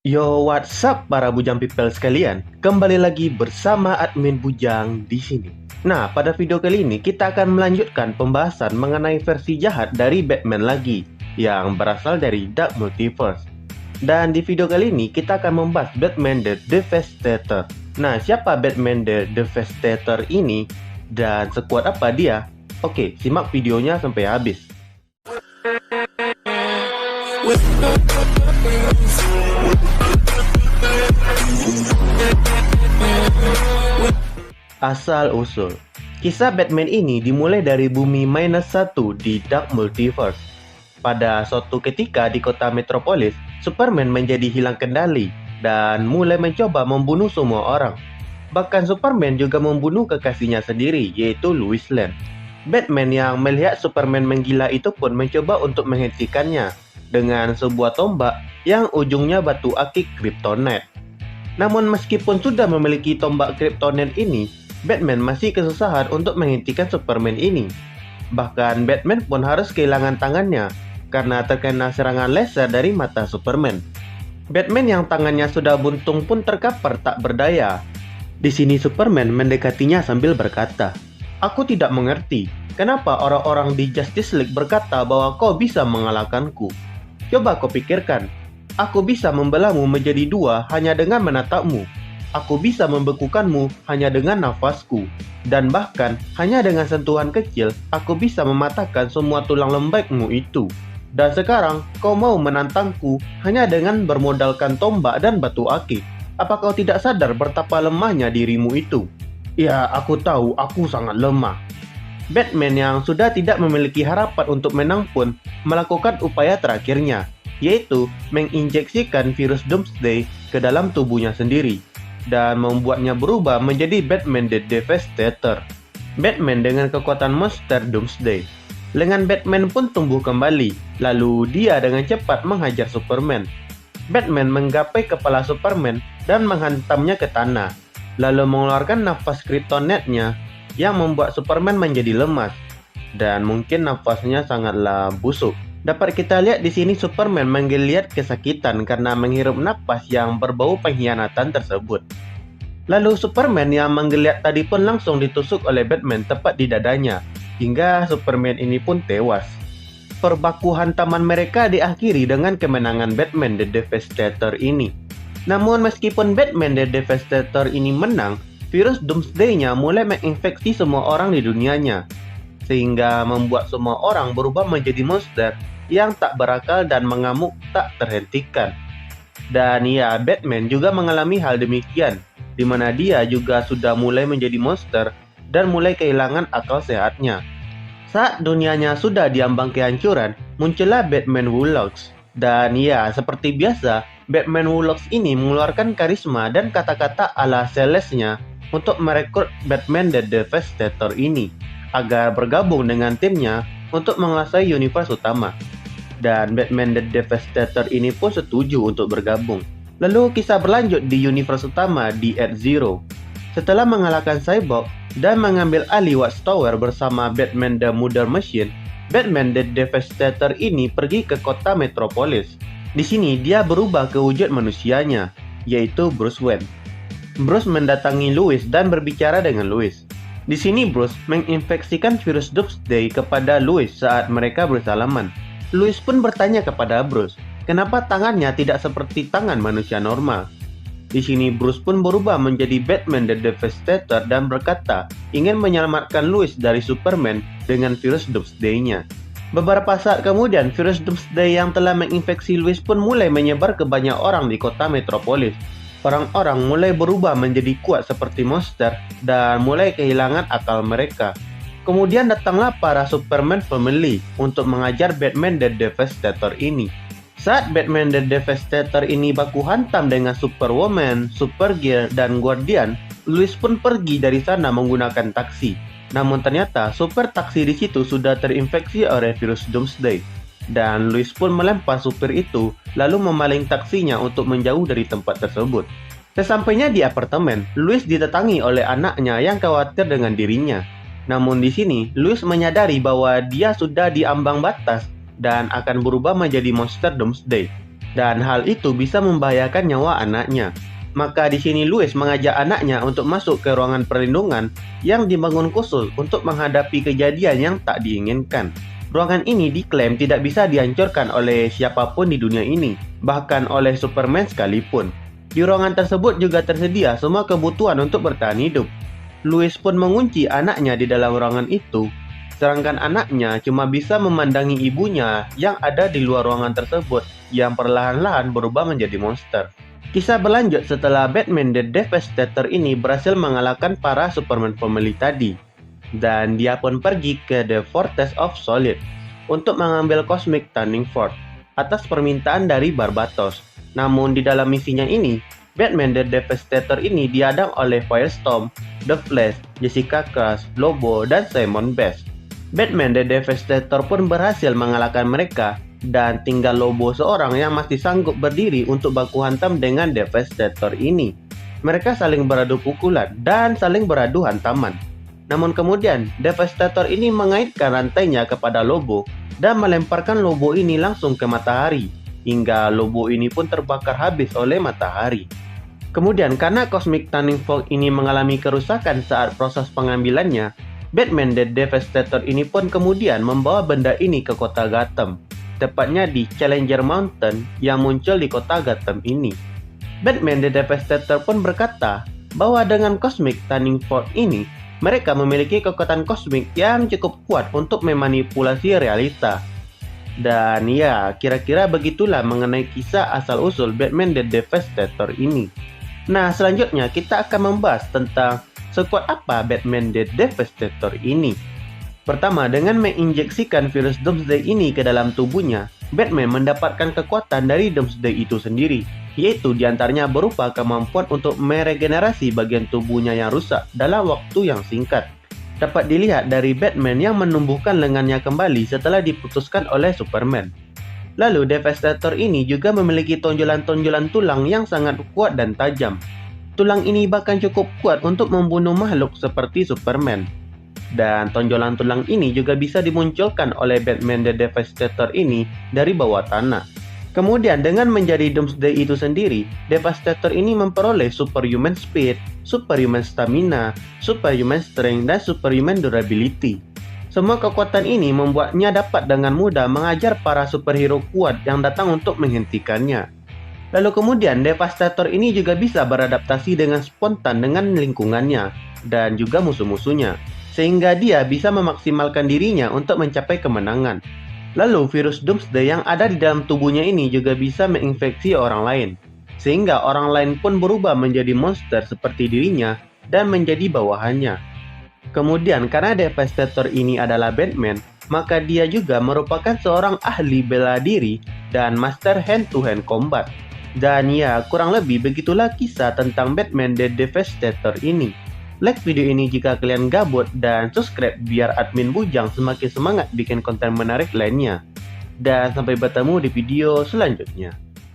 Yo, what's up para Bujang people sekalian? Kembali lagi bersama admin Bujang di sini. Nah, pada video kali ini kita akan melanjutkan pembahasan mengenai versi jahat dari Batman lagi, yang berasal dari Dark Multiverse. Dan di video kali ini kita akan membahas Batman the Devastator. Nah, siapa Batman the Devastator ini dan sekuat apa dia? Oke, simak videonya sampai habis. Asal-usul kisah Batman ini dimulai dari bumi -1 di Dark Multiverse. Pada suatu ketika di kota Metropolis, Superman menjadi hilang kendali dan mulai mencoba membunuh semua orang. Bahkan Superman juga membunuh kekasihnya sendiri, yaitu Lois Lane. Batman yang melihat Superman menggila itu pun mencoba untuk menghentikannya dengan sebuah tombak yang ujungnya batu akik Kryptonite. Namun meskipun sudah memiliki tombak Kryptonite ini, Batman masih kesusahan untuk menghentikan Superman ini. Bahkan Batman pun harus kehilangan tangannya karena terkena serangan laser dari mata Superman. Batman yang tangannya sudah buntung pun terkapar tak berdaya. Di sini Superman mendekatinya sambil berkata, "Aku tidak mengerti kenapa orang-orang di Justice League berkata bahwa kau bisa mengalahkanku. Coba kau pikirkan, aku bisa membelahmu menjadi dua hanya dengan menatapmu. Aku bisa membekukanmu hanya dengan nafasku. Dan bahkan hanya dengan sentuhan kecil, aku bisa mematahkan semua tulang lembekmu itu. Dan sekarang kau mau menantangku hanya dengan bermodalkan tombak dan batu akik. Apa kau tidak sadar betapa lemahnya dirimu itu?" Ya, aku tahu aku sangat lemah. Batman yang sudah tidak memiliki harapan untuk menang pun melakukan upaya terakhirnya, yaitu menginjeksikan virus Doomsday ke dalam tubuhnya sendiri dan membuatnya berubah menjadi Batman the Devastator. Batman dengan kekuatan monster Doomsday. Lengan Batman pun tumbuh kembali, lalu dia dengan cepat menghajar Superman. Batman menggapai kepala Superman dan menghantamnya ke tanah, lalu mengeluarkan nafas Kryptonite-nya yang membuat Superman menjadi lemas dan mungkin nafasnya sangatlah busuk. Dapat kita lihat di sini Superman menggeliat kesakitan karena menghirup napas yang berbau pengkhianatan tersebut. Lalu Superman yang menggeliat tadi pun langsung ditusuk oleh Batman tepat di dadanya, hingga Superman ini pun tewas. Perbaku hantaman mereka diakhiri dengan kemenangan Batman the Devastator ini. Namun meskipun Batman the Devastator ini menang, virus Doomsday-nya mulai menginfeksi semua orang di dunianya, sehingga membuat semua orang berubah menjadi monster yang tak berakal dan mengamuk tak terhentikan. Dan ya, Batman juga mengalami hal demikian, di mana dia juga sudah mulai menjadi monster dan mulai kehilangan akal sehatnya. Saat dunianya sudah diambang kehancuran, muncullah Batman Who Laughs. Dan ya, seperti biasa, Batman Who Laughs ini mengeluarkan karisma dan kata-kata ala Celeste-nya untuk merekrut Batman the Devastator ini agar bergabung dengan timnya untuk menguasai universe utama. Dan Batman the Devastator ini pun setuju untuk bergabung. Lalu kisah berlanjut di universe utama di Earth Zero. Setelah mengalahkan Cyborg dan mengambil alih Watchtower bersama Batman the Murder Machine, Batman the Devastator ini pergi ke kota Metropolis. Di sini dia berubah ke wujud manusianya, yaitu Bruce Wayne. Bruce mendatangi Lois dan berbicara dengan Lois. Di sini Bruce menginfeksikan virus Doomsday kepada Lois saat mereka bersalaman. Lois pun bertanya kepada Bruce, kenapa tangannya tidak seperti tangan manusia normal. Di sini Bruce pun berubah menjadi Batman the Devastator dan berkata ingin menyelamatkan Lois dari Superman dengan virus Doomsday-nya. Beberapa saat kemudian, virus Doomsday yang telah menginfeksi Lois pun mulai menyebar ke banyak orang di kota Metropolis. Orang-orang mulai berubah menjadi kuat seperti monster dan mulai kehilangan akal mereka. Kemudian datanglah para Superman Family untuk mengajar Batman the Devastator ini. Saat Batman the Devastator ini baku hantam dengan Superwoman, Supergirl, dan Guardian, Lois pun pergi dari sana menggunakan taksi. Namun ternyata super taksi di situ sudah terinfeksi oleh virus Doomsday. Dan Lois pun melempar supir itu lalu memaling taksinya untuk menjauh dari tempat tersebut. Sesampainya di apartemen, Lois didatangi oleh anaknya yang khawatir dengan dirinya. Namun di sini, Lois menyadari bahwa dia sudah diambang batas dan akan berubah menjadi monster Doomsday. dan hal itu bisa membahayakan nyawa anaknya. Maka di sini Louis mengajak anaknya untuk masuk ke ruangan perlindungan yang dibangun khusus untuk menghadapi kejadian yang tak diinginkan. Ruangan ini diklaim tidak bisa dihancurkan oleh siapapun di dunia ini, bahkan oleh Superman sekalipun. Di ruangan tersebut juga tersedia semua kebutuhan untuk bertahan hidup. Louis pun mengunci anaknya di dalam ruangan itu, sedangkan anaknya cuma bisa memandangi ibunya yang ada di luar ruangan tersebut yang perlahan-lahan berubah menjadi monster. Kisah berlanjut setelah Batman the Devastator ini berhasil mengalahkan para Superman family tadi, dan dia pun pergi ke The Fortress of Solid untuk mengambil Cosmic Turning Force atas permintaan dari Barbatos. Namun di dalam misinya ini, Batman the Devastator ini dihadang oleh Firestorm, The Flash, Jessica Crusher, Lobo, dan Simon Best. Batman the Devastator pun berhasil mengalahkan mereka, dan tinggal Lobo seorang yang masih sanggup berdiri untuk baku hantam dengan Devastator ini. Mereka saling beradu pukulan dan saling beradu hantaman. Namun kemudian, Devastator ini mengaitkan rantainya kepada Lobo dan melemparkan Lobo ini langsung ke matahari, hingga Lobo ini pun terbakar habis oleh matahari. Kemudian karena Cosmic Turning Force ini mengalami kerusakan saat proses pengambilannya, Batman the Devastator ini pun kemudian membawa benda ini ke kota Gotham, tepatnya di Challenger Mountain yang muncul di kota Gotham ini. Batman the Devastator pun berkata bahwa dengan Cosmic Turning Force ini, mereka memiliki kekuatan kosmik yang cukup kuat untuk memanipulasi realita. Dan ya, kira-kira begitulah mengenai kisah asal-usul Batman the Devastator ini. Nah, selanjutnya kita akan membahas tentang sekuat apa Batman the Devastator ini. Pertama, dengan menginjeksikan virus Doomsday ini ke dalam tubuhnya, Batman mendapatkan kekuatan dari Doomsday itu sendiri, yaitu diantaranya berupa kemampuan untuk meregenerasi bagian tubuhnya yang rusak dalam waktu yang singkat. Dapat dilihat dari Batman yang menumbuhkan lengannya kembali setelah diputuskan oleh Superman. Lalu Devastator ini juga memiliki tonjolan-tonjolan tulang yang sangat kuat dan tajam. Tulang ini bahkan cukup kuat untuk membunuh makhluk seperti Superman. Dan tonjolan tulang ini juga bisa dimunculkan oleh Batman the Devastator ini dari bawah tanah. Kemudian dengan menjadi Doomsday itu sendiri, Devastator ini memperoleh Superhuman Speed, Superhuman Stamina, Superhuman Strength, dan Superhuman Durability. Semua kekuatan ini membuatnya dapat dengan mudah mengajar para superhero kuat yang datang untuk menghentikannya. Lalu kemudian Devastator ini juga bisa beradaptasi dengan spontan dengan lingkungannya dan juga musuh-musuhnya, sehingga dia bisa memaksimalkan dirinya untuk mencapai kemenangan. Lalu virus Doomsday yang ada di dalam tubuhnya ini juga bisa menginfeksi orang lain, sehingga orang lain pun berubah menjadi monster seperti dirinya dan menjadi bawahannya. Kemudian karena Devastator ini adalah Batman, maka dia juga merupakan seorang ahli bela diri dan master hand-to-hand combat. Dan ya, kurang lebih begitulah kisah tentang Batman the Devastator ini. Like video ini jika kalian gabut dan subscribe biar admin Bujang semakin semangat bikin konten menarik lainnya. Dan sampai bertemu di video selanjutnya.